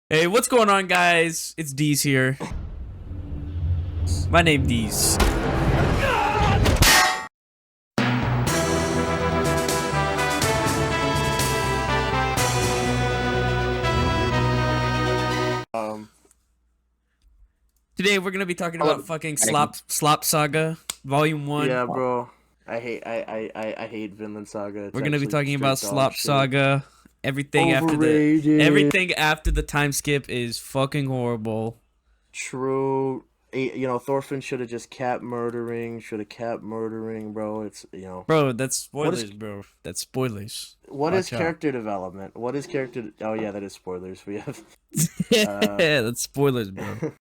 Hey, what's going on, guys? It's Deez here. My name Deez. Um, Today we're gonna be talking about fucking Slop Saga, Volume 1. yeah, bro. I hate Vinland Saga. It's We're gonna be actually talking about straight dog Slop shit. Saga. Everything Overrated. after the time skip is fucking horrible. True. Thorfinn should have just kept murdering. Should have kept murdering, bro. Bro, that's spoilers, is- bro. That's spoilers. What is Watch out. character development? What is character? Oh yeah, that is spoilers. We have. That's spoilers, bro.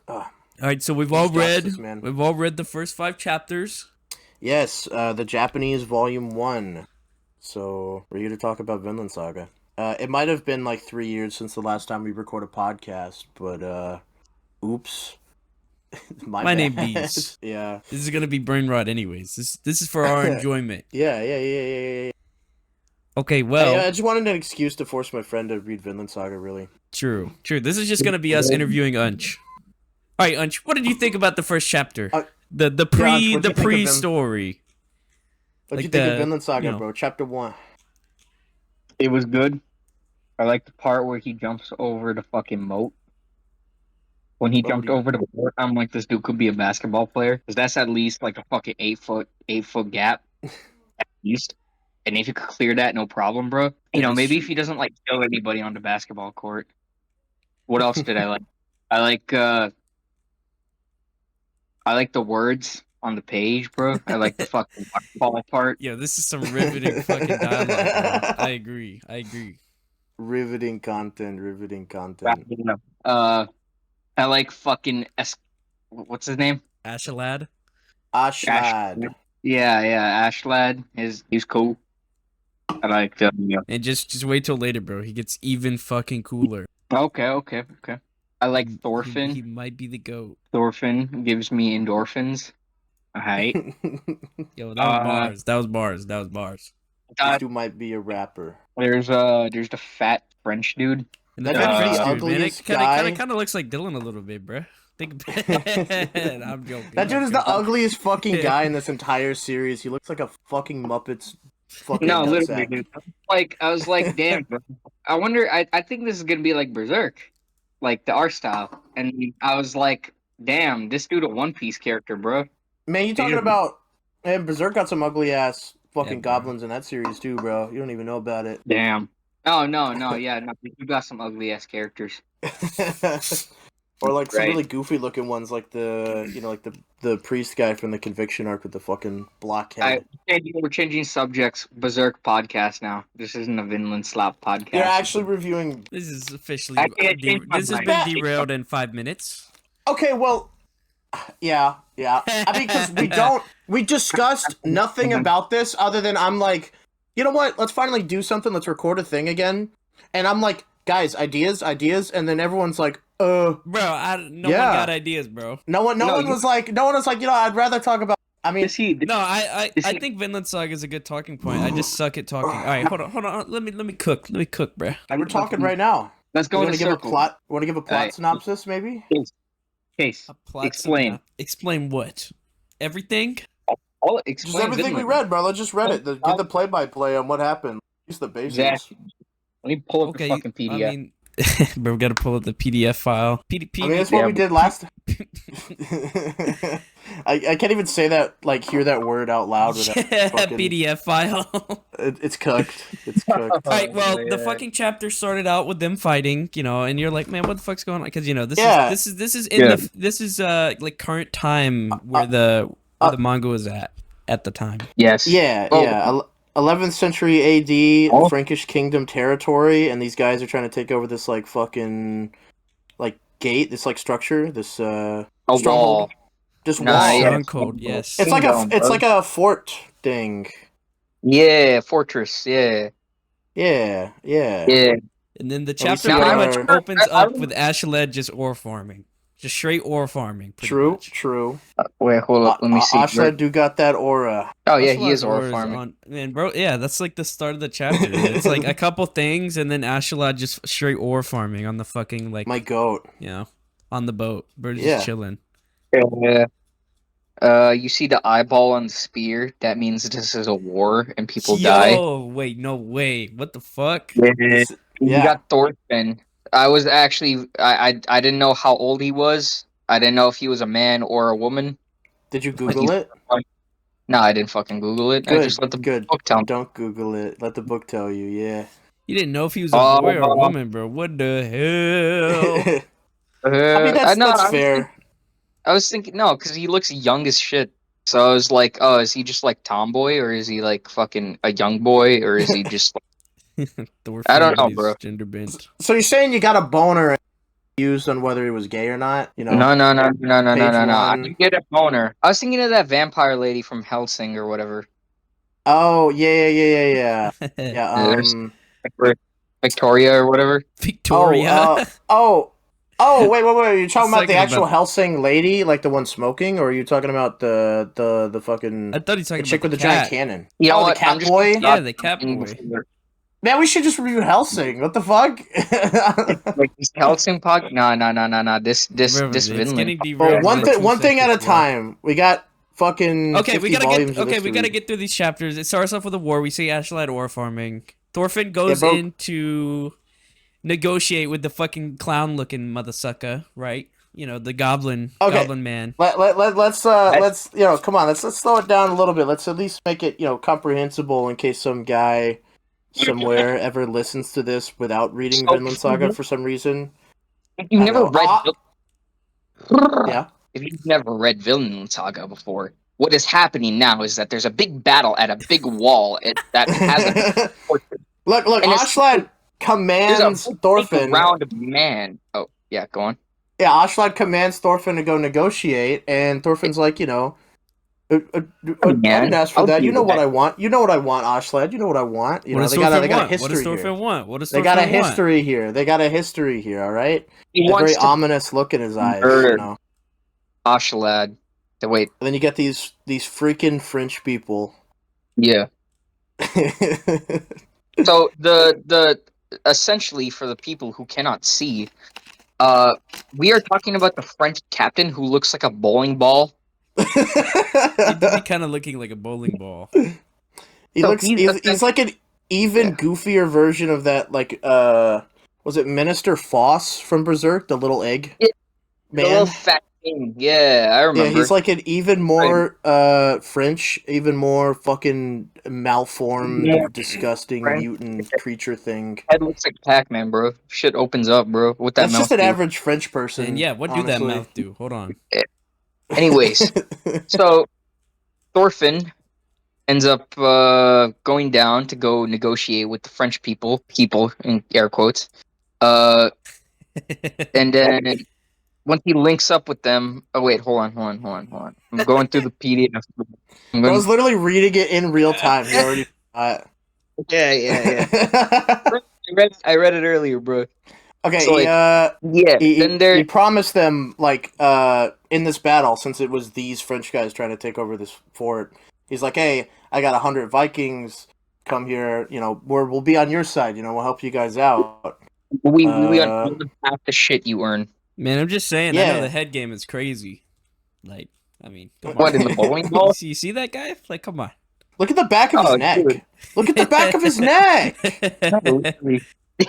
uh, Alright, so we've It's all read justice, man. the first 5 chapters. yes, the Japanese Volume 1. So we're here to talk about Vinland Saga. It might have been like 3 years since the last time we recorded a podcast, but oops. My name Deez. Yeah. This is gonna be brain rot anyways. This is for our enjoyment. Yeah. Okay, well, I just wanted an excuse to force my friend to read Vinland Saga, really. true. This is just gonna be us interviewing Unch. All right, Unch, what did you think about the first chapter? The Unch, what'd you think of pre story. What'd Like you think the- of Vinland Saga, you know. bro? Chapter 1. It was good. I like the part where he jumps over the fucking moat. When he What jumped would he- over the moat, I'm like, this dude could be a basketball player. Because that's at least like a fucking 8 foot gap. At least. And if you could clear that, no problem, bro. You know, is maybe true. if he doesn't like kill anybody on the basketball court. What else did I like? I like the words on the page, bro. I like the fucking waterfall part. Yeah, this is some riveting fucking dialogue, bro. I agree. Riveting content. I like fucking what's his name? Ashalad. Ashlad. Yeah, Ashlad. He's cool. I like the And just wait till later, bro. He gets even fucking cooler. Okay. I like Thorfinn. He might be the GOAT. Thorfinn gives me endorphins. Alright. Yo, that was bars. This dude might be a rapper. There's the fat French dude. And That the dude's French the dude, man, it ugliest guy. kind of looks like Dylan a little bit, bro. Think about it. I'm joking. That dude I'm is the joking. ugliest fucking guy in this entire series. He looks like a fucking Muppets fucking No, nutsack. literally, dude. I was like, damn, bro. I wonder. I think this is gonna be like Berserk, like the art style. And I was like, damn, this dude a One Piece character, bro. Man, you talking Dude. about... Man, Berserk got some ugly ass fucking Yeah, bro. goblins in that series too, bro. You don't even know about it. Damn. Oh no, yeah, no. You got some ugly ass characters. Or like some Right. really goofy looking ones, like the priest guy from the Conviction arc with the fucking blockhead. We're changing subjects. Berserk podcast now. This isn't a Vinland Slap podcast. You're actually reviewing. This is officially. I can't change my This has mind. been derailed in 5 minutes. Okay, well, yeah. I mean, because we discussed nothing about this other than I'm like, you know what? Let's finally do something. Let's record a thing again. And I'm like, guys, ideas, and then everyone's like, Bro, no one got ideas, bro. No one was like, I'd rather talk about. I mean, No, I think Vinland Saga is a good talking point. I just suck at talking. All right, hold on. Let me cook, bro. we're talking right now. Let's go in a give a circle. plot? Want to give a plot Alright. synopsis, maybe? Case. A plot Explain. Explain what? Everything? I'll Just explain everything we Vinland. read, bro. Let's just read it. Give the play-by-play on what happened. Use the basics. Exactly. Let me pull up Okay. the fucking PDF. I mean, bro, we gotta pull up the PDF file. I mean, that's what we did last. I can't even say that, like, hear that word out loud without fucking... PDF file. It's cooked. It's cooked. Alright, well, the yeah. fucking chapter started out with them fighting, and you're like, man, what the fuck's going on? Because this Yeah. is like current time where the manga was at the time. Yes. Yeah. 11th century AD, Oh. Frankish kingdom territory, and these guys are trying to take over this, like, fucking, like, gate, this, like, structure, this, A stronghold. wall. This Nah, wall. yeah. Stronghold, yes. It's like Kingdom, bro. like a fort thing. Yeah, fortress. Yeah. Yeah. Yeah. And then the we chapter see pretty our- much opens I- up with Ashled just ore farming. Just straight ore farming. Pretty True, much. true. Wait, hold up. Let me see. Ashla do got that aura. Oh yeah, he is Ashlad's ore ore is farming. on, man, bro. Yeah, that's like the start of the chapter. It's like a couple things, and then Ashalad just straight ore farming on the fucking like, My goat. you know, on the boat. Bro, just Yeah. chilling. Yeah. You see the eyeball on the spear? That means this is a war and people die. Yo, wait, no way. What the fuck? Yeah. This- You yeah. got Thorfinn. I was actually I didn't know how old he was. I didn't know if he was a man or a woman. Did you But Google he's- it? No, I didn't fucking Google it. I Good, just let the good. book tell me. Don't Google it. Let the book tell you. Yeah. You didn't know if he was a boy or a Oh. woman, bro. What the hell? I mean, that's fair. I was thinking no, because he looks young as shit. So I was like, oh, is he just like tomboy, or is he like fucking a young boy, or is he just? Thorfinn, I don't but know, he's bro. Gender bent. So you're saying you got a boner used on whether he was gay or not? You know? No. Page I one. didn't get a boner. I was thinking of that vampire lady from Helsing or whatever. Oh yeah. There's- Victoria or whatever. Victoria. Wait. You're talking about the Second actual about- Helsing lady, like the one smoking, or are you talking about the fucking I thought he was talking the chick about with the the giant cat. cannon? You know Oh, the what? I'm cat just boy. Yeah, the cat boy. Man, we should just review Helsing. What the fuck? Like this Helsing pod? No. This Bro, this it's Vinland. getting Well, derailed. in like 2 one thing at a seconds, bro. time. We got fucking Okay, 50 we gotta volumes get of this okay. We to gotta read. get through these chapters. It starts off with a war. We see Ashlad ore farming. Thorfinn goes bro. in to negotiate with the fucking clown-looking mother sucker, right? You know, the goblin man. Let's come on, let's slow it down a little bit. Let's at least make it, comprehensible in case some guy somewhere ever listens to this without reading So- Vinland Saga for some reason. If you've I never know. read, Yeah. if you've never read Vinland Saga before, what is happening now is that there's a big battle at a big wall that has a Look, And it's- Ashland there's commands a big Thorfinn. round of man. Oh yeah, go on. Yeah, Ashland commands Thorfinn to go negotiate, and Thorfinn's like, I didn't ask for I'll that. do You know what that. I want. You know what I want, Ashland. You know what I want. You What know, does they got a Thorfinn want? history What does here. Thorfinn want? What does They Thorfinn got a want? history here. They got a history here, all right? He A wants very to ominous look in his eyes, murder. you know. Ashalad. Wait, And then you get these freaking French people. yeah. So the essentially for the people who cannot see, we are talking about the French captain who looks like a bowling ball. He did be kind of looking like a bowling ball. He So looks he's like an even Yeah. goofier version of that, like was it Minister Foss from Berserk, the little egg Yeah, The man? little fat thing. Yeah, I remember. Yeah, he's like an even more French, even more fucking malformed, More disgusting French. mutant creature thing. Head looks like Pac-Man, bro. Shit opens up, bro. What that That's mouth just an do. average French person. And yeah, what do that honestly. mouth do? Hold on. Anyways, so Thorfinn ends up going down to go negotiate with the French people in air quotes. And then once he links up with them, oh wait, hold on. I'm going through the PDF. I'm I going, was literally reading it in real time. You already. yeah. I read it earlier, bro. Okay, So, like, Yeah. Then he there, promised them, like, in this battle, since it was these French guys trying to take over this fort, he's like, hey, I got 100 Vikings, come here, we'll be on your side, we'll help you guys out. we on half the shit you earn. Man, I'm just saying. I Yeah. know the head game is crazy. Like, I mean, come What, on. in the bowling ball? You see that guy? Like, come on. Look at the back of his Oh, neck. dude. Look at the back of his neck!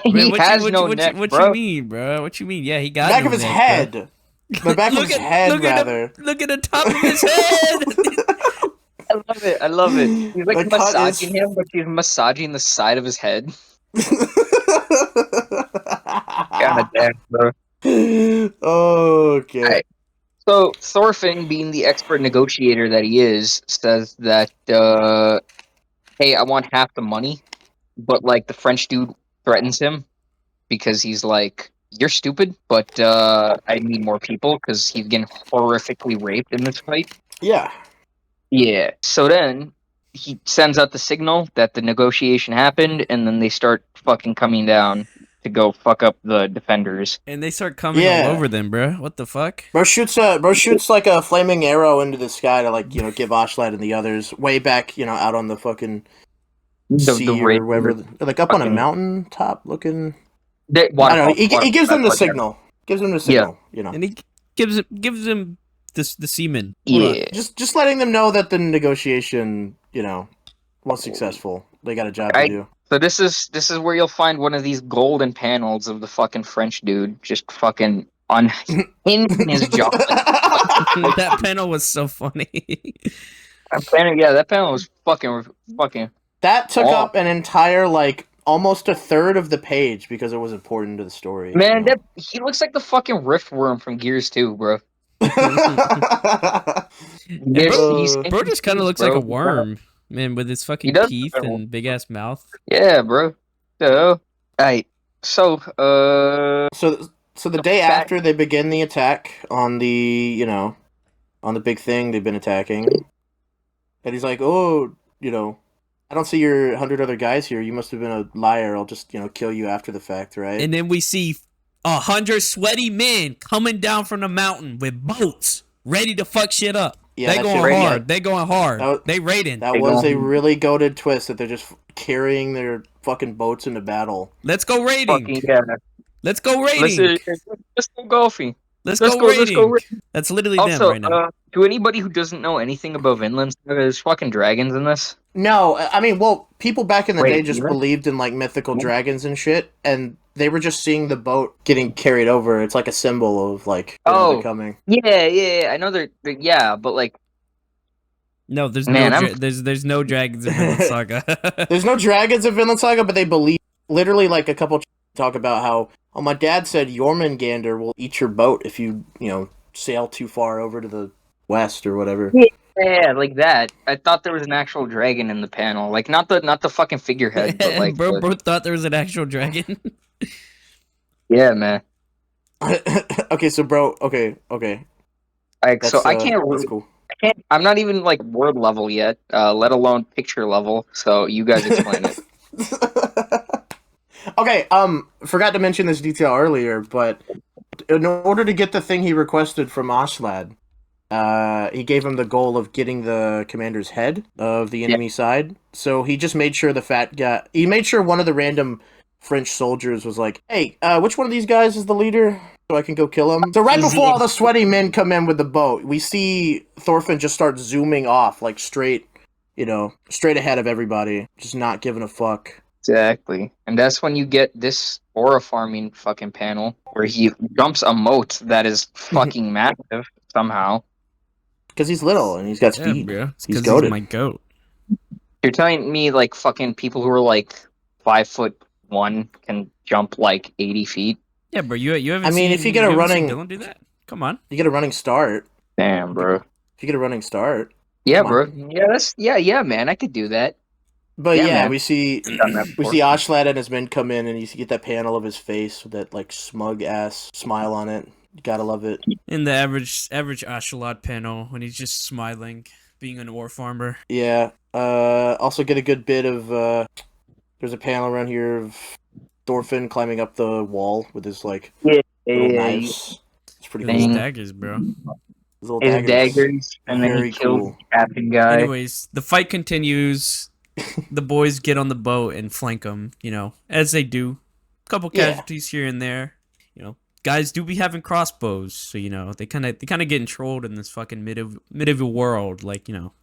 He Man, has no neck, what bro. you mean, bro? What you mean? Yeah, he got Back no of his neck, head. bro. The back of his head, look at rather. look at the top of his head. I love it. He's like The cut is- massaging him, but he's massaging the side of his head. God damn, bro. Okay. Alright. So Thorfinn, being the expert negotiator that he is, says that, hey, I want half the money, but like the French dude threatens him because he's like, you're stupid, but I need more people because he's getting horrifically raped in this fight. Yeah. Yeah. So then he sends out the signal that the negotiation happened, and then they start fucking coming down. to go fuck up the defenders. And they start coming Yeah. all over them, bro. What the fuck? Bro shoots like a flaming arrow into the sky to like give Ashlad and the others way back out on the fucking sea or wherever, like up on a mountain top looking. I don't know. He gives them the signal. Gives them the signal. And he gives them the seamen. Yeah. Just letting them know that the negotiation was successful. They got a job to do. So this is where you'll find one of these golden panels of the fucking French dude just fucking unhinging his jaw. That panel was so funny. That panel was fucking. That took up an entire almost a third of the page because it was important to the story. Man, he looks like the fucking riftworm from Gears 2, bro. Bro just kind of looks like a worm, man, with his fucking teeth and big ass mouth. Yeah, bro. So, alright. So the day after they begin the attack on the on the big thing they've been attacking, and he's like, oh, I don't see your 100 other guys here. You must have been a liar. I'll just kill you after the fact, right? And then we see 100 sweaty men coming down from the mountain with boats, ready to fuck shit up. Yeah, they going hard. They going hard. They raiding. That was a really goated twist that they're just carrying their fucking boats into battle. Let's go raiding. Let's go raiding. Let's go golfing. Let's go raiding. That's literally also, them right now. To anybody who doesn't know anything about Vinland, there's fucking dragons in this. No, I mean, well, people back in the day just believed in mythical dragons and shit, and they were just seeing the boat getting carried over. It's like a symbol of they're coming. Yeah, I know they're but no, there's there's no dragons in Vinland Saga. There's no dragons in Vinland Saga, but they believe literally a couple talk about how my dad said Jormungandr will eat your boat if you sail too far over to the west or whatever. Yeah, like that. I thought there was an actual dragon in the panel, not the fucking figurehead, but bro thought there was an actual dragon. Yeah, man. Okay, so bro, okay. I can't. That's cool. I'm not even word level yet, let alone picture level. So you guys explain it. Okay, forgot to mention this detail earlier, but in order to get the thing he requested from Ashlad, he gave him the goal of getting the commander's head of the enemy side. So he just made sure he made sure one of the random French soldiers was like, hey, which one of these guys is the leader? So I can go kill him. So right before all the sweaty men come in with the boat, we see Thorfinn just start zooming off, straight ahead of everybody, just not giving a fuck. Exactly. And that's when you get this aura farming fucking panel where he jumps a moat that is fucking massive somehow. Because he's little and he's got speed. Yeah, bro. He's goated. He's my goat. You're telling me fucking people who are 5'1" can jump 80 feet? Yeah, bro. You haven't. If you get a running, Dylan do that. Come on. You get a running start. Damn, bro. If you get a running start. Yeah, bro. Yeah, man. I could do that. But yeah, we see Ashlad and his men come in, and you get that panel of his face with that smug ass smile on it. You gotta love it. In the average Ashalot panel when he's just smiling, being an ore farmer. Yeah. Also get a good bit of there's a panel around here of Thorfinn climbing up the wall with his little knives. It's pretty cool. His daggers, bro. His daggers, and then he killed the captain guy. Anyways, the fight continues. The boys get on the boat and flank them, as they do. A couple casualties here and there. Guys do be having crossbows, so they kind of getting trolled in this fucking medieval world.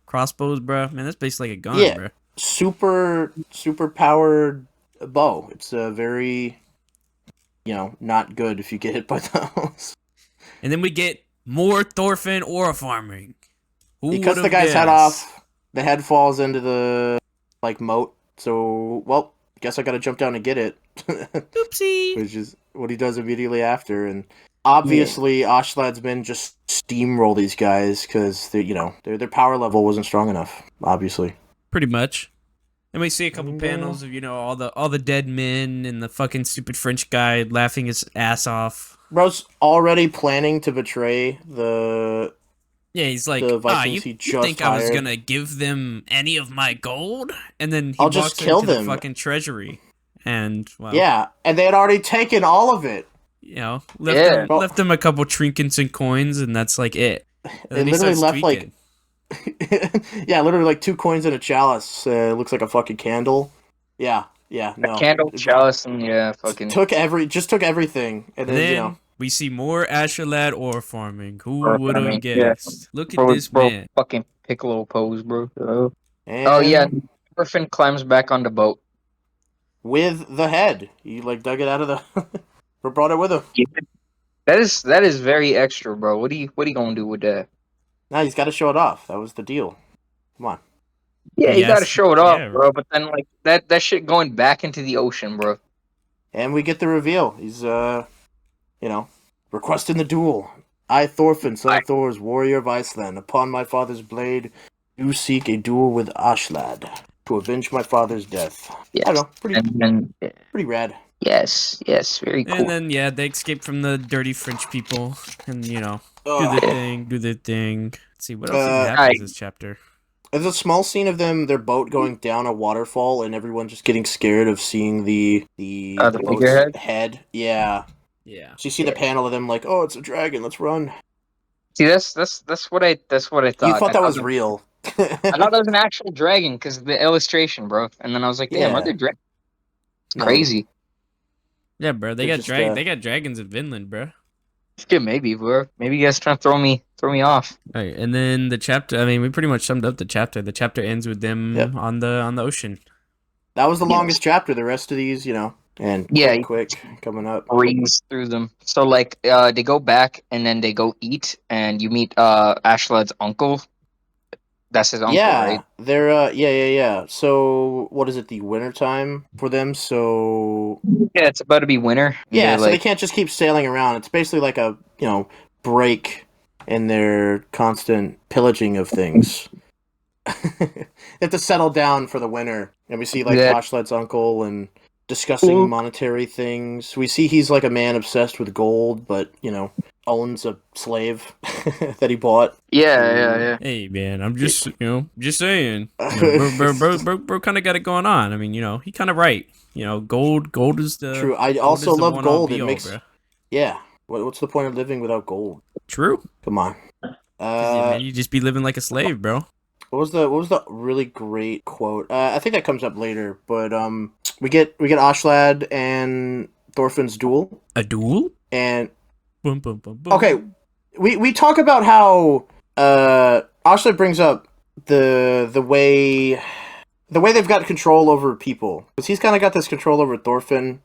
Crossbows, bro. Man, that's basically like a gun, bro. Super powered bow. It's a very, not good if you get hit by those. And then we get more Thorfinn aura farming. He cuts the guy's head off. The head falls into the moat. So, well, guess I gotta jump down and get it. Oopsie. Which is what he does immediately after. And obviously, Ashlad's men just steamroll these guys because their power level wasn't strong enough. Obviously, pretty much. And we see a couple panels of all the dead men and the fucking stupid French guy laughing his ass off. Bro's already planning to betray the. Yeah, he's like, Vikings you think I was gonna give them any of my gold? And then he I'll walks just kill into them. the fucking treasury. and well, Yeah, and they had already taken all of it. you know, Yeah. left them a couple trinkets and coins, and that's like it. And It then he literally starts left tweaking. yeah, literally like 2 coins in a chalice. Looks like a fucking candle. Yeah, no. Candle, chalice, and yeah, fucking. Took everything, and And then then we see more Asherlad ore farming. Who Ore would have farming, yeah. guessed? Look at this Bro, man. fucking Piccolo pose, bro. and Oh yeah, Thorfinn climbs back on the boat. with the head, he like dug it out of the, or brought it with him. That is very extra, bro. What are you gonna do with that? Now he's got to show it off. That was the deal. Come on. Yeah, you Yes, gotta show it off, yeah. bro. But then like that shit going back into the ocean, bro. And we get the reveal. He's requesting the duel. I, Thorfinn, son of Thor's warrior of Iceland, upon my father's blade, do seek a duel with Ashlad to avenge my father's death. Yes. I don't know, And pretty rad. yes, very cool. And then they escape from the dirty French people, and do Ugh. the thing. Let's see what else even happens Alright. in this chapter. There's a small scene of their boat going down a waterfall, and everyone just getting scared of seeing the boat's figurehead? head. Yeah. Yeah. So you see the panel of them like, oh, it's a dragon, let's run. See, that's what I thought. You thought that was it- real. I thought that was an actual dragon because of the illustration, bro. And then I was like, damn, Yeah. are they dragons? It's No. crazy. Yeah, bro. They They're got just, they got dragons in Vinland, bro. Yeah, maybe, bro. Maybe you guys trying to throw me off. All right, and then the chapter. I mean, we pretty much summed up the chapter. The chapter ends with them Yep. on the ocean. That was the Yes. longest chapter. The rest of these, and Yeah. quick coming up. Breeze through them. So like, they go back and then they go eat, and you meet Ashlad's uncle. That's his uncle, Yeah, right? they're yeah. So what is it? The winter time for them. So Yeah, it's about to be winter. yeah, They're so they like, can't just keep sailing around. It's basically like a break in their constant pillaging of things. They have to settle down for the winter, and we see like Yeah. Ashlad's uncle and discussing monetary things. We see he's like a man obsessed with gold, but owns a slave that he bought. yeah. Hey, man, I'm just just saying. Bro kind of got it going on. I mean, he kind of right. Gold is the True. I gold also is the love one-all gold. It be-all, makes bro. yeah. What's the point of living without gold? True. Come on. Man, you just be living like a slave, bro. What was the really great quote? I think that comes up later, but we get Ashlad and Thorfinn's duel, A duel? and Boom, boom, boom, boom. okay, we talk about how Ashlad brings up the way they've got control over people, because he's kind of got this control over Thorfinn,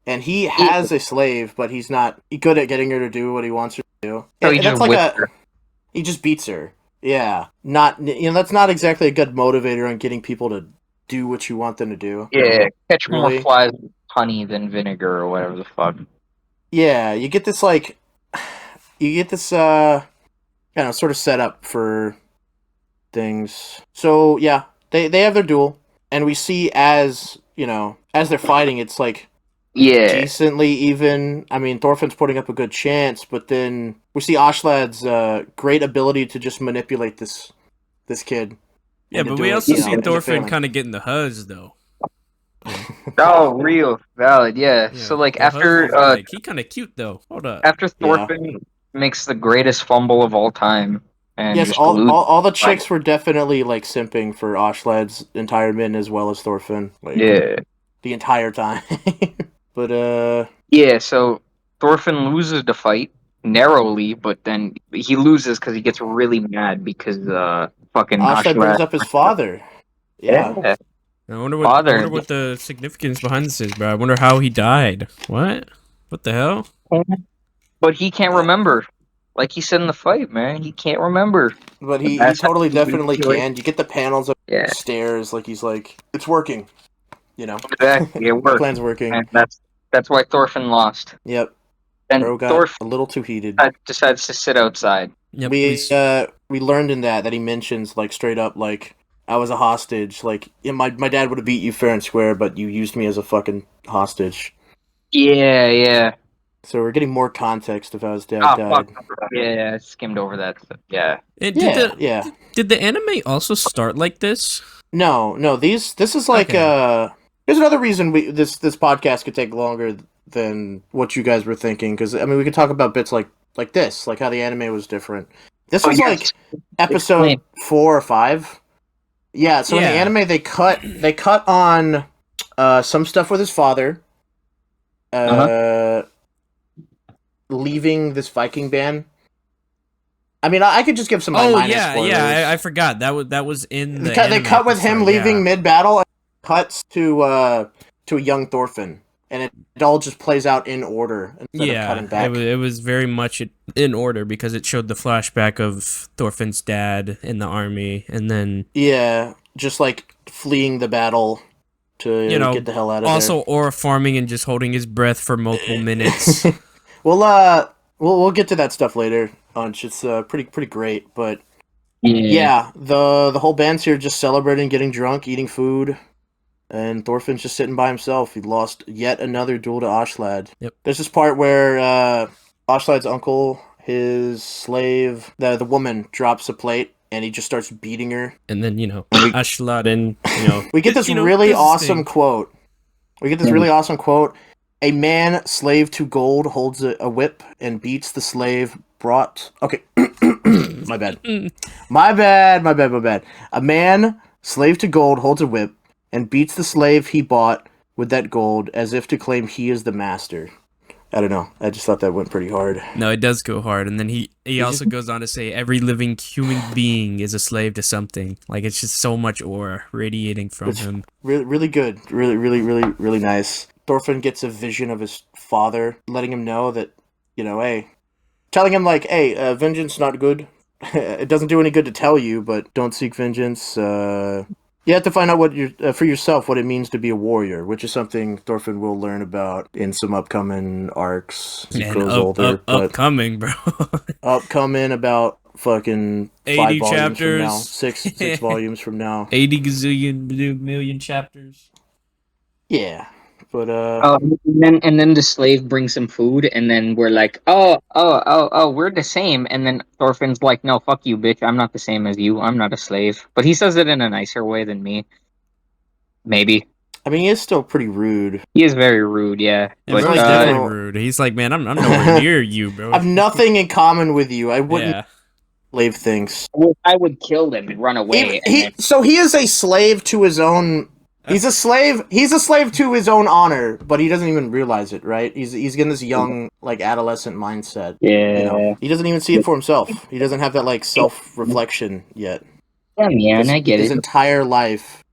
and he has a slave, but he's not good at getting her to do what he wants her to do. So he And just that's whipped her. he just beats her. Yeah, that's not exactly a good motivator on getting people to do what you want them to do. Yeah, catch more Really? flies with honey than vinegar or whatever the fuck. Yeah, you get this sort of setup for things. So yeah, they have their duel, and we see as they're fighting, it's like Yeah, decently even. I mean, Thorfinn's putting up a good chance, but then we see Ashlad's great ability to just manipulate this kid. Yeah, and to but do we it, also see into Thorfinn failing. kind of getting the huzz though. oh, real valid. Yeah. So like the huzz after is like, he kind of cute though. Hold up. after Thorfinn makes the greatest fumble of all time and Yes, just all loses. the chicks were definitely like simping for Ashlad's entire min as well as Thorfinn. Like, Yeah. the entire time. But Yeah. So Thorfinn loses the fight narrowly, but then he loses because he gets really mad because fucking Ashlad brings Ashlad. up his father. Yeah. Yeah. I wonder Father. what the significance behind this is, bro. I wonder how he died. What? What the hell? But he can't remember. Like he said in the fight, man, he can't remember. But he That's totally how- definitely can. You get the panels of Yeah, stairs, like he's like, it's working. exactly. It The worked, plan's working. and that's why Thorfinn lost. Yep. And Bro got Thorfinn a little too heated. decides to sit outside. Yep. We learned in that he mentions like straight up like, I was a hostage. Like, yeah, my dad would have beat you fair and square, but you used me as a fucking hostage. Yeah. So we're getting more context of how his dad Ah, died. fuck. Yeah, I skimmed over that. Yeah. Yeah. Did the anime also start like this? No, this is like Okay. Here's another reason this podcast could take longer than what you guys were thinking, because I mean we could talk about bits like this, like how the anime was different. This was like episode 4 or 5. Yeah, so in the anime they cut on some stuff with his father, leaving this Viking band. I mean, I could just give some. Spoilers. I forgot that was in the. They cut with him leaving mid battle, and cuts to a young Thorfinn, and it all just plays out in order instead of cutting back. It was very much in order because it showed the flashback of Thorfinn's dad in the army, and then just like fleeing the battle to get the hell out of there. Also, aura farming and just holding his breath for multiple minutes. We'll get to that stuff later. It's pretty great, but the whole band's here just celebrating, getting drunk, eating food, and Thorfinn's just sitting by himself. He lost yet another duel to Aslad. Yep. There's this part where Aslad's uncle, his slave, the woman drops a plate, and he just starts beating her. And then Aslad and we get this really awesome quote. A man, slave to gold, holds a whip and beats the slave brought... Okay. My bad. My bad. A man, slave to gold, holds a whip and beats the slave he bought with that gold as if to claim he is the master. I don't know. I just thought that went pretty hard. No, it does go hard. And then he also goes on to say every living human being is a slave to something. Like, it's just so much aura radiating from him. Really, really good. Really nice. Thorfinn gets a vision of his father, letting him know that, hey, telling him like, hey, vengeance not good. It doesn't do any good to tell you, but don't seek vengeance. You have to find out for yourself what it means to be a warrior, which is something Thorfinn will learn about in some upcoming arcs as he grows older. Upcoming, bro. Upcoming about fucking 80 5 chapters. Volumes from now. 6 volumes from now. 80 gazillion million chapters. Yeah. But and then the slave brings some food, and then we're like, oh, we're the same. And then Thorfinn's like, no, fuck you, bitch. I'm not the same as you. I'm not a slave. But he says it in a nicer way than me. Maybe. I mean, he is still pretty rude. He is very rude, yeah. But very rude. He's like, man, I'm nowhere near you, bro. I have nothing in common with you. I wouldn't. Slave things. I would kill him and run away. So he is a slave to his own. He's a slave. He's a slave to his own honor, but he doesn't even realize it, right? He's getting this young, like, adolescent mindset. Yeah. He doesn't even see it for himself. He doesn't have that like self-reflection yet. Yeah, man, I get it. His entire life,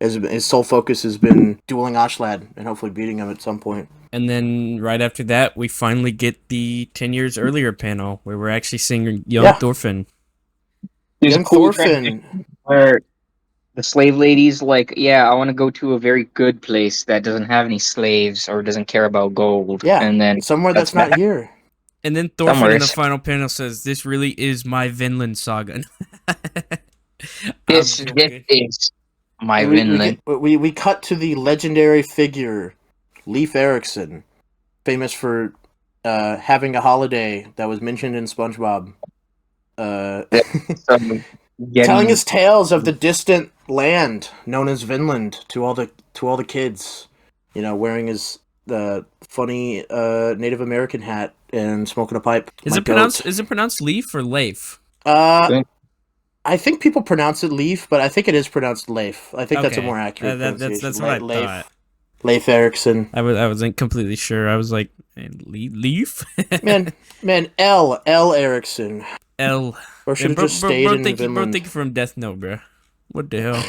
his sole focus has been dueling Aslad and hopefully beating him at some point. And then right after that, we finally get the 10 years earlier panel where we're actually seeing young Thorfinn. There's a cool Thorfinn where the slave lady's like, I want to go to a very good place that doesn't have any slaves or doesn't care about gold. Yeah, and then somewhere that's not here. And then Thorfinn in the final panel says, "This really is my Vinland saga." This is my Vinland. We cut to the legendary figure, Leif Erikson, famous for having a holiday that was mentioned in SpongeBob. Telling his tales of the distant land known as Vinland to all the kids, wearing his funny Native American hat and smoking a pipe. Is it pronounced Leaf or Leif? I think people pronounce it Leaf, but I think it is pronounced Leif. I think that's a more accurate pronunciation. That's what I thought. Leif Erikson. I wasn't completely sure. I was like, Leaf? man, L Erikson. L. Or should have just stayed in Vinland. Bro, thank you from Death Note, bro. What the hell?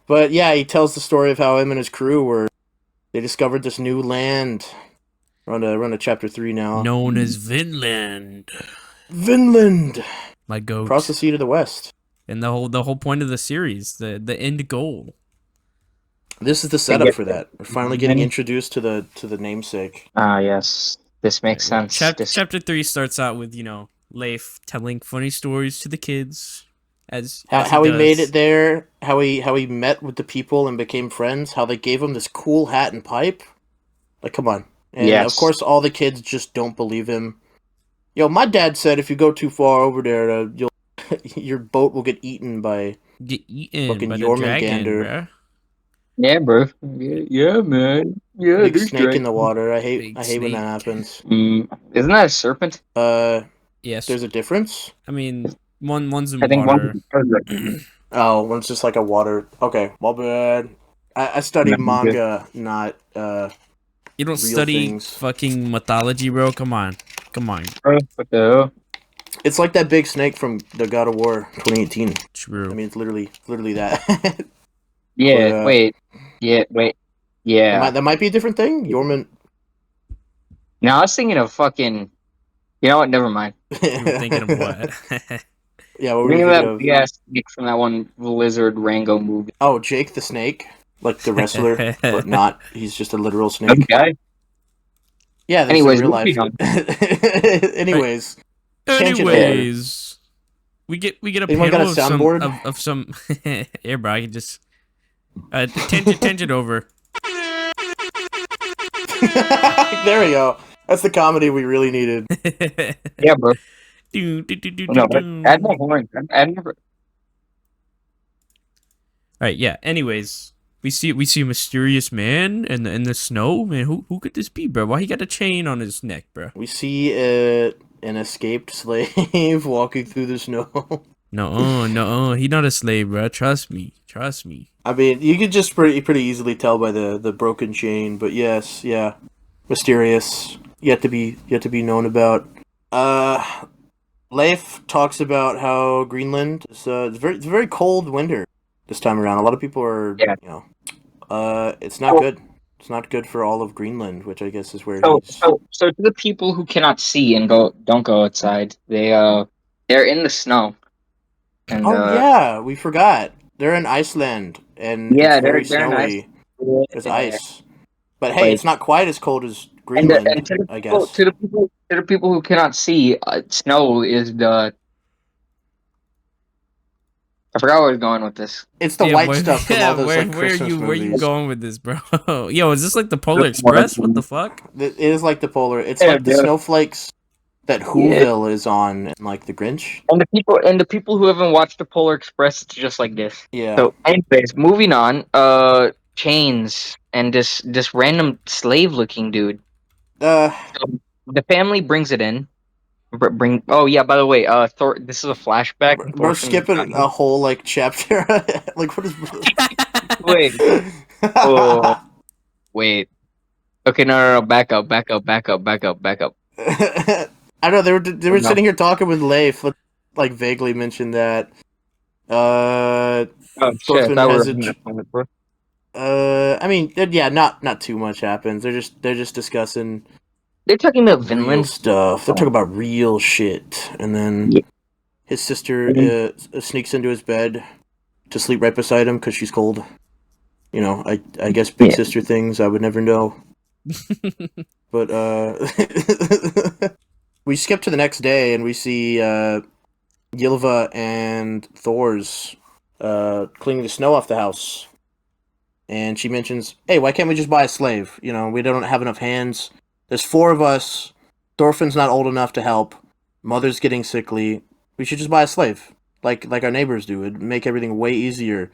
But yeah, he tells the story of how him and his crew they discovered this new land. We're on to chapter 3 now. Known as Vinland. Vinland! My goat. Across the sea to the west. And the whole point of the series, the end goal. This is the setup for that. We're finally getting introduced to the namesake. Ah, yes. This makes sense. Chapter 3 starts out with, Leif telling funny stories to the kids. How he made it there, how he met with the people and became friends, how they gave him this cool hat and pipe. Like, come on. And of course all the kids just don't believe him. Yo, my dad said if you go too far over there, your boat will get eaten by fucking Jormungandr. Yeah, bro. Yeah, man. Yeah, Big there's snake in the dragons. water. Big I hate when that snake. happens. Isn't that a serpent? Yes. There's a difference. I mean, one's I in think water. one. Oh, one's just like a water. Okay, my bad. I study manga, not You don't real study things. fucking mythology, bro. Come on. Come on. What the hell? It's like that big snake from the God of War 2018. True. I mean, it's literally that. Yeah, But wait. Yeah, wait. Yeah. that might be a different thing. Yorman. Now I was thinking of fucking. You know what? Never mind. You were thinking of what? Yeah, what were you Thinking of thinking that of? big ass snake from that one Lizard Rango movie. Oh, Jake the Snake, like the wrestler, but not. He's just a literal snake. Okay. Yeah, there's a Anyways, real life. moving on. Anyways, tangent there. Anyways, we get a Anyone got panel a of some soundboard? of some. Yeah, bro. I can just tangent over. There we go. That's the comedy we really needed. Yeah, bro. Do, do, do, do, No, do, but do. add more horns. Add more. All right, yeah. Anyways, we see a mysterious man in the snow. Man, who could this be, bro? Why he got a chain on his neck, bro? We see an escaped slave walking through the snow. No, he not a slave, bro. Trust me. I mean, you could just pretty easily tell by the broken chain, but yes, yeah, mysterious, yet to be known about. Leif talks about how Greenland is it's a very cold winter this time around. A lot of people are Yeah. it's not good. It's not good for all of Greenland, which I guess is where So, he's. so to the people who cannot see and don't go outside, they're in the snow, and Oh yeah, we forgot. They're in Iceland, and it's yeah, very they're nice. snowy. There's Yeah. ice, but hey, Like, it's not quite as cold as and Greenland, to the I people guess. to the people who cannot see, snow is the. I forgot where I was going with this. It's the Yeah, white where, stuff from yeah, all those like where Christmas you movies. going with this, bro? Yo, is this like the Polar Express? What the fuck? It is like the polar. It's Yeah, like the yeah. snowflakes that Yeah. Whoville is on, and like the Grinch. And the people who haven't watched the Polar Express, it's just like this. Yeah. So, anyways, moving on. Chains and this random slave looking dude. Uh, So the family brings it in. Bring. Oh yeah. By the way, Thor. This is a flashback. we're skipping a whole like chapter. Like what is? Wait. Oh. Wait. Okay. No. Back up. I know they were No. sitting here talking with Leif. Like vaguely mentioned that. Oh shit! I Thorfinn thought we has were a. on that point, bro. I mean, yeah, not too much happens. They're just discussing They're talking about real Vinland. stuff. They're talking about real shit, and then Yeah. his sister sneaks into his bed to sleep right beside him because she's cold. You know, I guess big Yeah. sister things I would never know. But we skip to the next day and we see Ylva and Thor's cleaning the snow off the house. And she mentions, "Hey, why can't we just buy a slave? You know, we don't have enough hands. There's 4 of us. Thorfinn's not old enough to help. Mother's getting sickly. We should just buy a slave, like our neighbors do. It'd make everything way easier."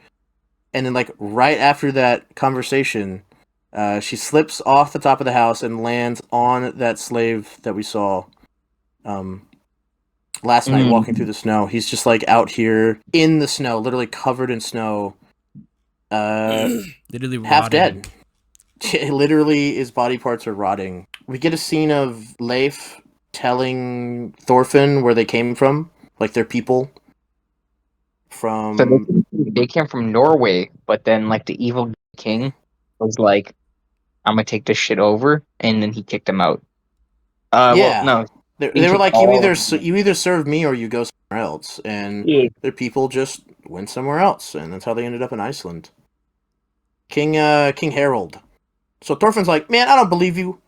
And then, like right after that conversation, she slips off the top of the house and lands on that slave that we saw last night walking through the snow. He's just like out here in the snow, literally covered in snow. Literally half rotting. dead. Literally, his body parts are rotting. We get a scene of Leif telling Thorfinn where they came from, like their people. So they came from Norway, but then like the evil king was like, "I'm gonna take this shit over," and then he kicked them out. Yeah. Well, no, They were like, you either serve me or you go somewhere else, and their people just went somewhere else, and that's how they ended up in Iceland. King Harold. So Thorfinn's like, "Man, I don't believe you,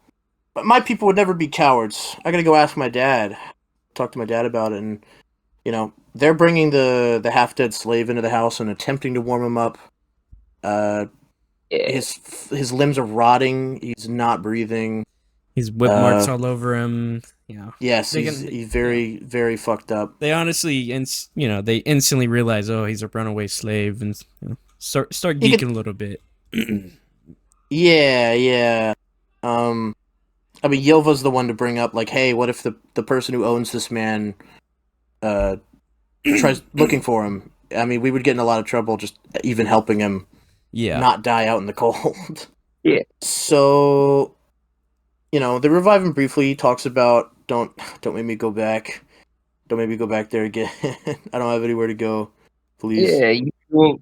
but my people would never be cowards. I gotta go ask my dad, talk to my dad about it." And you know, they're bringing the half dead slave into the house and attempting to warm him up. His limbs are rotting. He's not breathing. His whip marks all over him. Yeah. Yes, he's very fucked up. They honestly, they instantly realize, oh, he's a runaway slave, and start geeking a little bit. Yeah, yeah. I mean, Yilva's the one to bring up, like, hey, what if the person who owns this man uh, tries looking for him? I mean, we would get in a lot of trouble just even helping him Yeah. not die out in the cold. Yeah. So, they revive him briefly. He talks about, don't make me go back. Don't make me go back there again. I don't have anywhere to go. Please. Yeah,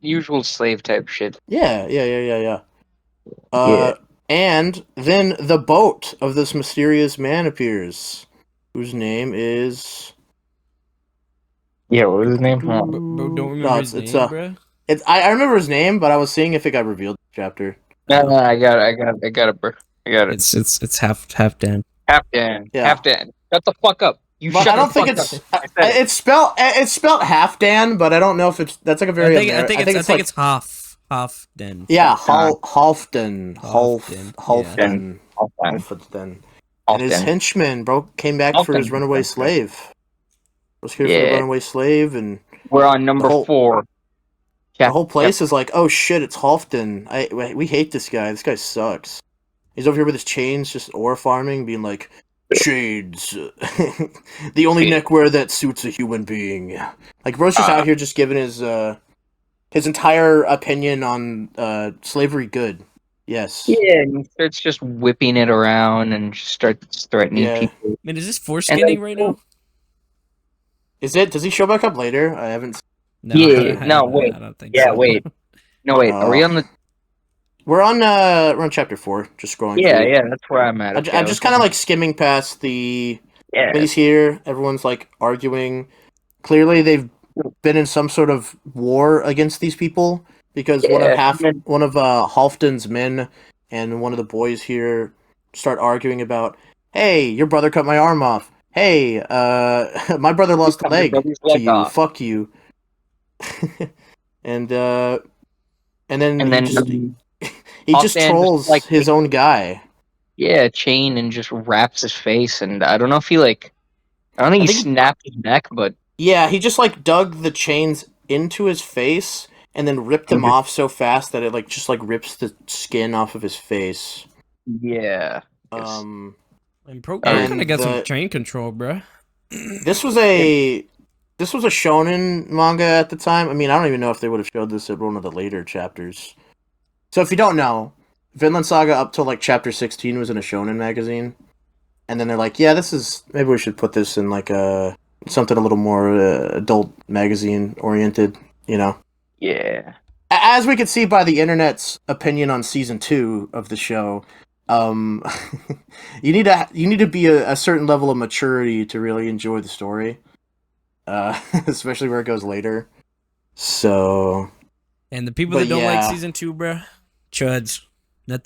usual slave type shit. Yeah. Yeah. And then the boat of this mysterious man appears, whose name is. Yeah, what was his name? Bro, don't remember his name, bro. I remember his name, but I was seeing if it got revealed in the chapter. No, I got it, bro. I got it. It's half Dan. Halfdan. Yeah. Halfdan. Shut the fuck up. You But shut I don't the think fuck it's up. I said it. it's spelled half Dan, but I don't know if that's like a very. I think it's half Dan. Yeah, Halfdan, Halfdan. Halfdan. Halfdan. And his Halfdan. henchman, bro, came back for his Halfdan. runaway slave. Was here for the Yeah. runaway slave, and We're on number 4. the whole place is like, oh shit, it's Halfdan. We hate this guy. This guy sucks. He's over here with his chains, just ore farming, being like, chains, the only neckwear that suits a human being. Like, bro's just out here just giving his entire opinion on slavery good. Yes. Yeah, and he starts just whipping it around and just starts threatening people. Man, is this foreskinning right now? Is it? Does he show back up later? I haven't. No, Yeah, no, wait. I don't think Yeah, so. wait. No, wait. Are we on the? We're on chapter 4. Just scrolling. Yeah, through. yeah. That's where I'm at. Okay, I'm just kind of like skimming past the. Yeah. He's here. Everyone's like arguing. Clearly, they've been in some sort of war against these people because one of Halfdan's men and one of the boys here start arguing about, hey, your brother cut my arm off. Hey, my brother lost a leg to you. Off. Fuck you. and then he just trolls just, his own guy. Yeah, chain and just wraps his face, and I don't know if he I don't think he snapped his neck, but yeah, he just dug the chains into his face and then ripped them off so fast that it just rips the skin off of his face. Yeah. And Pro kind of got some chain control, bro. This was a shonen manga at the time. I mean, I don't even know if they would have showed this at one of the later chapters. So if you don't know, Vinland Saga up till chapter 16 was in a shonen magazine, and then they're like, yeah, maybe we should put this in something a little more adult magazine oriented, Yeah. As we could see by the internet's opinion on season 2 of the show, you need to be a certain level of maturity to really enjoy the story, especially where it goes later. So, and the people that don't like season 2, bruh, chuds.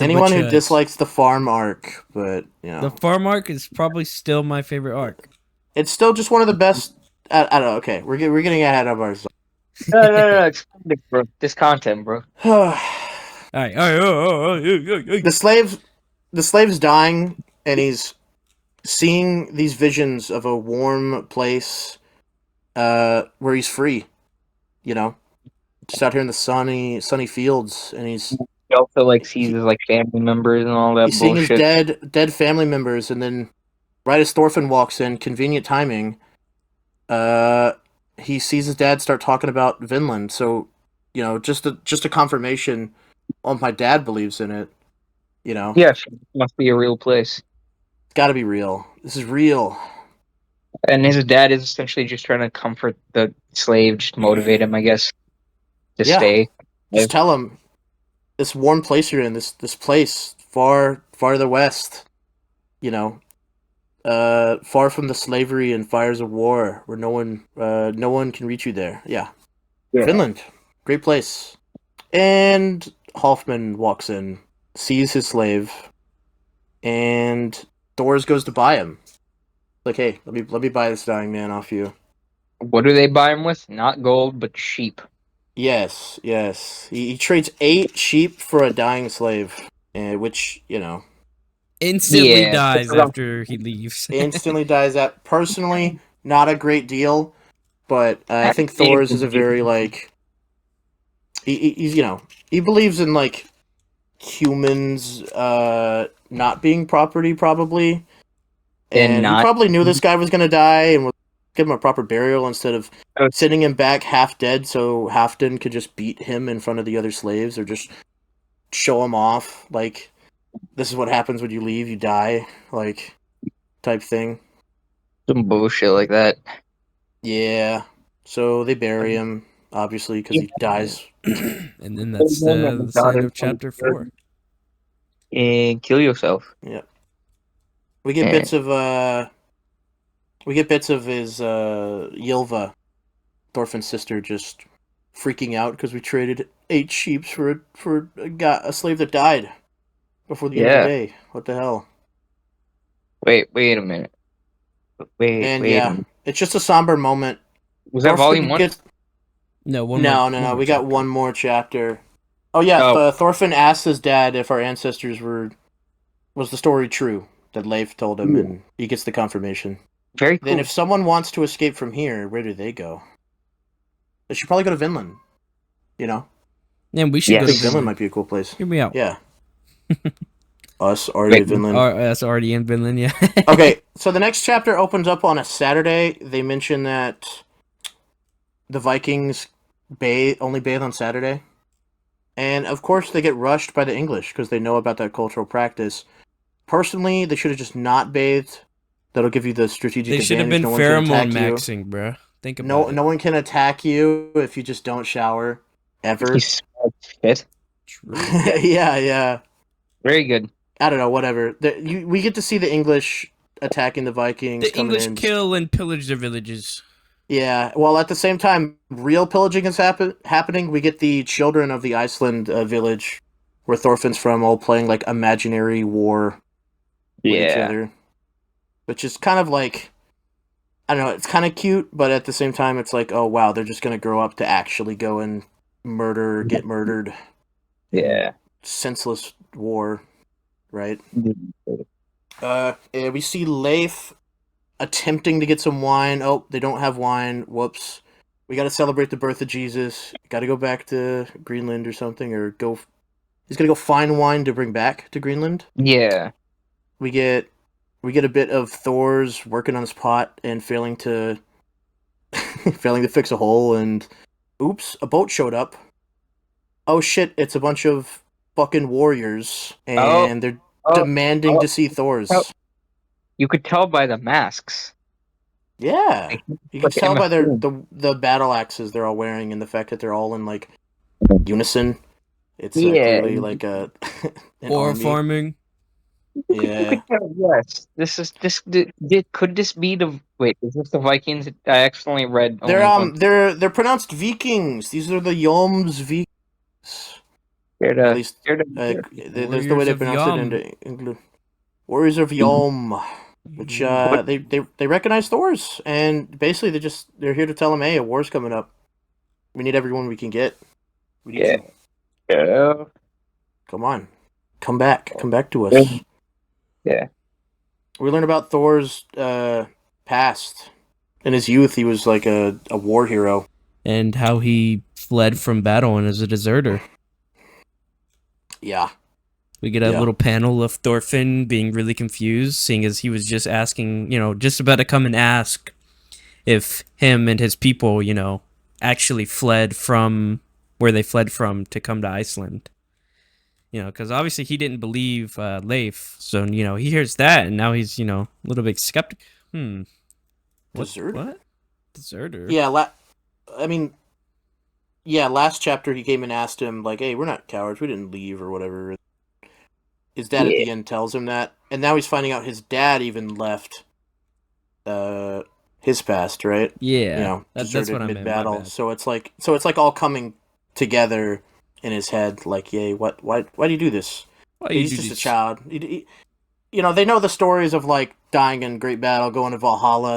Anyone who dislikes the farm arc, but the farm arc is probably still my favorite arc. It's still just one of the best. I don't know. Okay, we're getting ahead of ourselves. No, bro. This content, bro. All right. The slave's dying, and he's seeing these visions of a warm place, where he's free. Just out here in the sunny fields, and he's. He also sees his family members and all that. He's bullshit. seeing his dead family members, and then right as Thorfinn walks in, convenient timing. He sees his dad start talking about Vinland, so just a confirmation. Oh, my dad believes in it. Yeah, it must be a real place. It's got to be real. This is real. And his dad is essentially just trying to comfort the slave, just motivate him, I guess, to stay. Just tell him this warm place you're in, this place far to the west, far from the slavery and fires of war, where no one can reach you there. Yeah. Finland, great place. And Hoffman walks in, sees his slave, and Thors goes to buy him. Like, hey, let me buy this dying man off you. What do they buy him with? Not gold, but sheep. Yes. He trades 8 sheep for a dying slave, which, instantly dies after he leaves. Instantly dies. Personally, not a great deal, but I think Thors is a very, he's, he believes in, humans not being property, probably. And And he not. probably knew this guy was going to die and would give him a proper burial instead of Oh. sending him back half dead so Halfdan could just beat him in front of the other slaves or just show him off. Like, this is what happens when you leave, you die. Like, type thing. Some bullshit like that. Yeah. So they bury him, obviously, because he dies. And then that's the sign of chapter 4. And kill yourself. Yeah. We get bits of his Ylva, Thorfinn's sister, just freaking out because we traded 8 sheep for a slave that died before the end of the day. What the hell? Wait a minute. Wait And a minute. it's just a somber moment. Was that volume 1? No, No. We got one more chapter. Oh yeah, Thorfinn asked his dad if our ancestors was the story true that Leif told him, and he gets the confirmation. Very cool. Then if someone wants to escape from here, where do they go? They should probably go to Vinland. You know? Yeah, we should go I to think Vinland might be a cool place. Hear me out. Yeah. Us already in Vinland. Us already in Vinland, yeah. Okay, so the next chapter opens up on a Saturday. They mention that the Vikings only bathe on Saturday. And of course they get rushed by the English because they know about that cultural practice. Personally, they should have just not bathed. That'll give you the strategic advantage. They should have been pheromone maxing, bro. Think about it. No one can attack you if you just don't shower. Ever. Shit. Yeah. Very good. I don't know, whatever. We get to see the English attacking the Vikings. The English kill and pillage their villages. Yeah, well, at the same time, real pillaging is happening. We get the children of the Iceland village, where Thorfinn's from, all playing like imaginary war with each other, which is kind of like, I don't know, it's kind of cute, but at the same time, it's like, oh wow, they're just gonna grow up to actually go and get murdered. Yeah, senseless war, right? We see Leif attempting to get some wine. Oh, they don't have wine. Whoops. We got to celebrate the birth of Jesus. Got to go back to Greenland or something, or go. He's gonna go find wine to bring back to Greenland. Yeah. We get a bit of Thor's working on his pot and failing to fix a hole, and oops, a boat showed up. Oh shit! It's a bunch of fucking warriors, and they're demanding to see Thor's. You could tell by the masks. Yeah, you can tell by the battle axes they're all wearing, and the fact that they're all in like unison. It's clearly like a or farming. Yeah. Yes. Could this be the wait? Is this the Vikings? I accidentally read. They're pronounced Vikings. These are the Yoms Vikings. At least there's the way they pronounce it in English. Warriors of Yom, which they recognize Thor's, and basically they're here to tell him, hey, a war's coming up. We need everyone we can get. Yeah. Come on, come back to us. Yeah. We learn about Thor's past. In his youth, he was like a war hero, and how he fled from battle and is a deserter. Yeah. We get a little panel of Thorfinn being really confused, seeing as he was just asking, just about to come and ask if him and his people, actually fled from where they fled from to come to Iceland. Because obviously he didn't believe Leif, so, he hears that, and now he's, a little bit skeptic. Deserter? What? Deserter? Yeah, last chapter he came and asked him, like, hey, we're not cowards, we didn't leave or whatever. His dad at the end tells him that, and now he's finding out his dad even left his past, right? Yeah, that's what I meant. Mid-battle. So it's like all coming together in his head. Like, yay, why do you do this? He's just a child. They know the stories of like dying in great battle, going to Valhalla,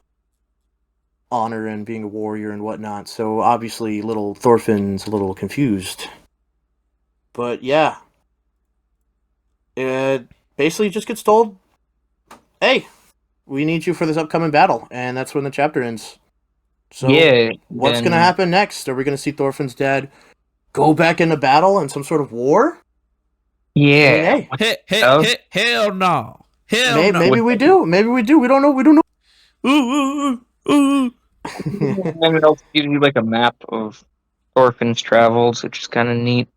honor, and being a warrior and whatnot. So obviously, little Thorfinn's a little confused. But yeah. It basically just gets told, hey, we need you for this upcoming battle, and that's when the chapter ends. So, what's going to happen next? Are we going to see Thorfinn's dad go back into battle in some sort of war? Yeah. Hell no. Hell no. Maybe we do. Maybe we do. We don't know. We don't know. Ooh, ooh, ooh. And it also gives you like a map of Thorfinn's travels, which is kind of neat.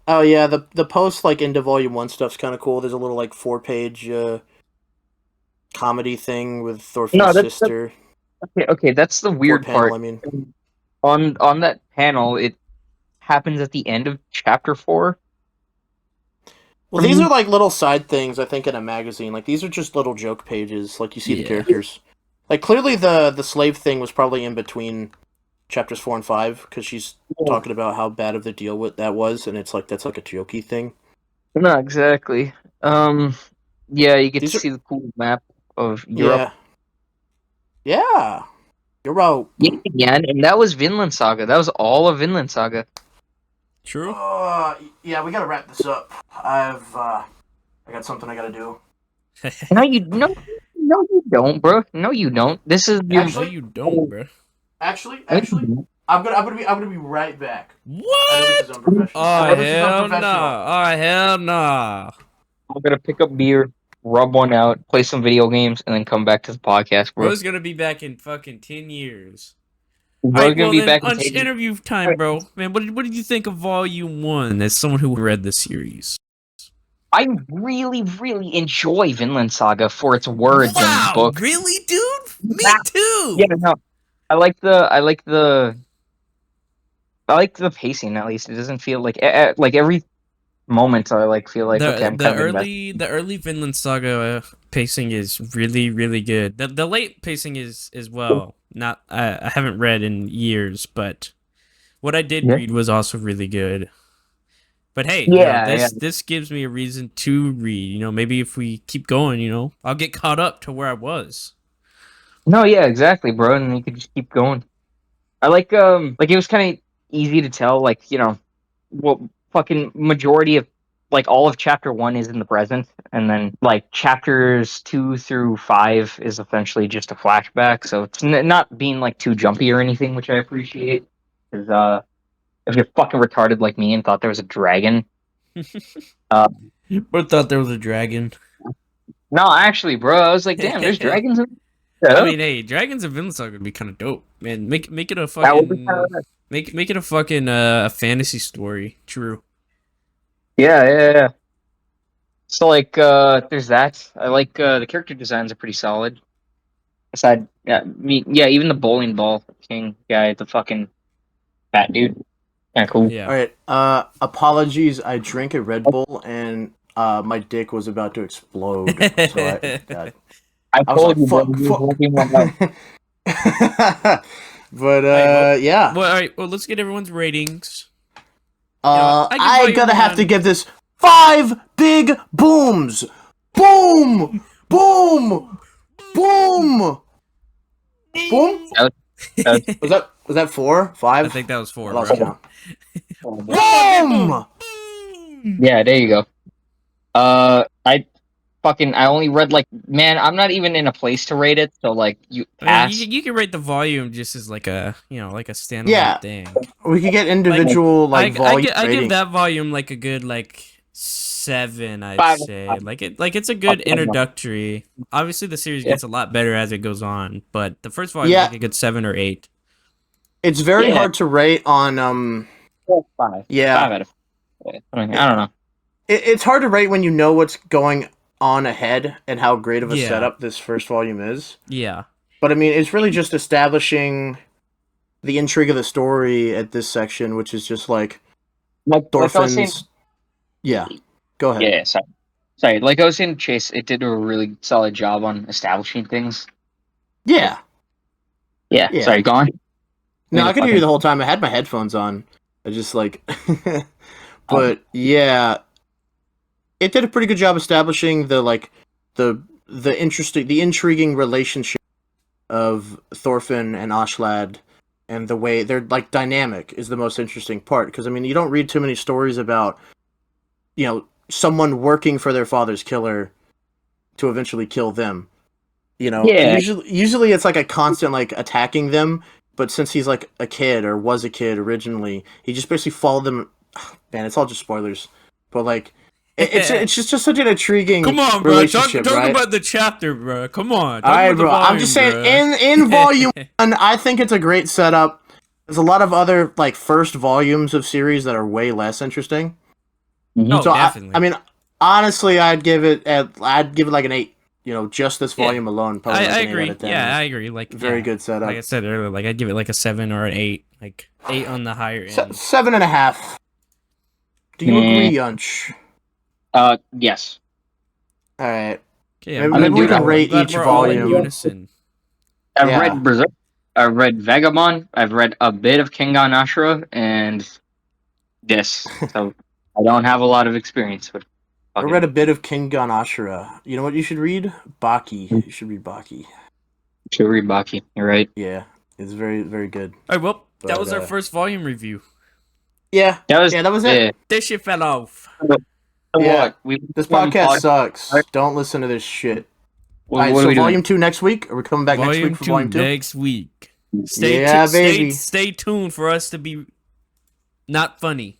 Oh yeah, the post like into Volume 1 stuff's kind of cool. There's a little like 4-page comedy thing with Thorfinn's sister. Okay, that's the weird panel, part. I mean, On that panel, it happens at the end of chapter 4. well, these are like little side things. I think in a magazine, like these are just little joke pages. Like you see the characters. Like clearly, the slave thing was probably in between chapters 4 and 5 because she's talking about how bad of the deal with that was, and it's like that's like a jokey thing. No, exactly. Yeah, you get to see the cool map of Europe. Yeah. Europe. Yeah, and that was Vinland Saga. That was all of Vinland Saga. True. Yeah, we gotta wrap this up. I got something I gotta do. No, you don't, bro. No, you don't. This is Actually, no, you don't, bro. Actually, I'm gonna be right back. What? Oh hell no! Oh hell no! I'm gonna pick up beer, rub one out, play some video games, and then come back to the podcast, bro. Bro's gonna be back in fucking 10 years. Bro's gonna be back in interview time, bro. Man, what did you think of Volume 1 as someone who read the series? I really, really enjoy Vinland Saga for its words and books. Really, dude? Me too. Yeah, no. I like the pacing. At least it doesn't feel like every moment. I feel like okay, I'm the early Vinland Saga pacing is really, really good. The late pacing is as well. Not I haven't read in years, but what I did read was also really good. But hey, this gives me a reason to read. You know, maybe if we keep going, you know, I'll get caught up to where I was. No, yeah, exactly, bro, and you could just keep going. I like it was kind of easy to tell, like, you know, well, fucking majority of like all of chapter 1 is in the present, and then like chapters 2 through 5 is essentially just a flashback, so it's not being like too jumpy or anything, which I appreciate. Because if you're fucking retarded like me and thought there was a dragon, But thought there was a dragon. No, actually, bro, I was like, damn, there's dragons in. I mean, hey, dragons in Vinland Saga would be kind of dope, man. Make it a fucking make it a fucking fantasy story. True. Yeah. So like, there's that. I like the character designs are pretty solid. Aside, even the bowling ball king guy, the fucking fat dude, kind of cool. Yeah. All right. Apologies. I drank a Red Bull and my dick was about to explode. So I told you, fuck. But yeah. Well, all right. Well, let's get everyone's ratings. I gotta have to give this 5 big booms. Boom, boom, boom, boom. Was that 4, 5? I think that was 4. Boom. Yeah, there you go. I only read I'm not even in a place to rate it, so like you can rate the volume just as like a standalone thing. We could get individual volume. I give that volume like a good 7, I'd say. It's a good introductory. Obviously the series gets a lot better as it goes on, but the first volume is like a good 7 or 8. It's very hard to rate on 5. Yeah. 5 out of 5. I don't know. It's hard to rate when you know what's going on ahead and how great of a setup this first volume is. Yeah. But I mean, it's really just establishing the intrigue of the story at this section, which is just like Thorfinn's. Yeah. Go ahead. Yeah, sorry. Like I was saying, Chase, it did a really solid job on establishing things. Yeah. Sorry, go on. No, I could hear you the whole time. I had my headphones on. I just but yeah, it did a pretty good job establishing the intriguing relationship of Thorfinn and Aslad, and the way they're dynamic is the most interesting part. Because I mean, you don't read too many stories about someone working for their father's killer to eventually kill them. Usually it's like a constant attacking them. But since he's a kid or was a kid originally, he just basically followed them. Man, it's all just spoilers. But it's just such an intriguing Come on, bro. Talk relationship, right? about the chapter, bro. Come on. All right, bro. I'm just saying, in volume 1, I think it's a great setup. There's a lot of other like first volumes of series that are way less interesting. Oh, So definitely. I mean, honestly, I'd give it like an 8. You know, just this volume alone. Probably I like an 8 agree. out of 10. Yeah, I agree. Like Very good setup. Like I said earlier, like I'd give it like a 7 or an 8. Like 8 on the higher end. 7.5. Do you agree, Yunch? Yes. All right. Okay, Maybe we can rate glad each we're all in volume. unison. I've Yeah. read Berserk. I've read Vagabond. I've read a bit of Kengan Ashura and this. So I don't have a lot of experience with. I read a bit of Kengan Ashura. You know what you should read? Baki. You should read Baki. Should read Baki. You're right. Yeah, it's very, very good. All right, well, that But, was our first volume review. Yeah, that was it. Yeah. This shit fell off. So Yeah. what? This podcast sucks. Don't listen to this shit. What Alright, are so we doing? volume 2 next week? Are we coming back next week for volume 2? Next week. Yeah, baby. Stay tuned for us to be not funny.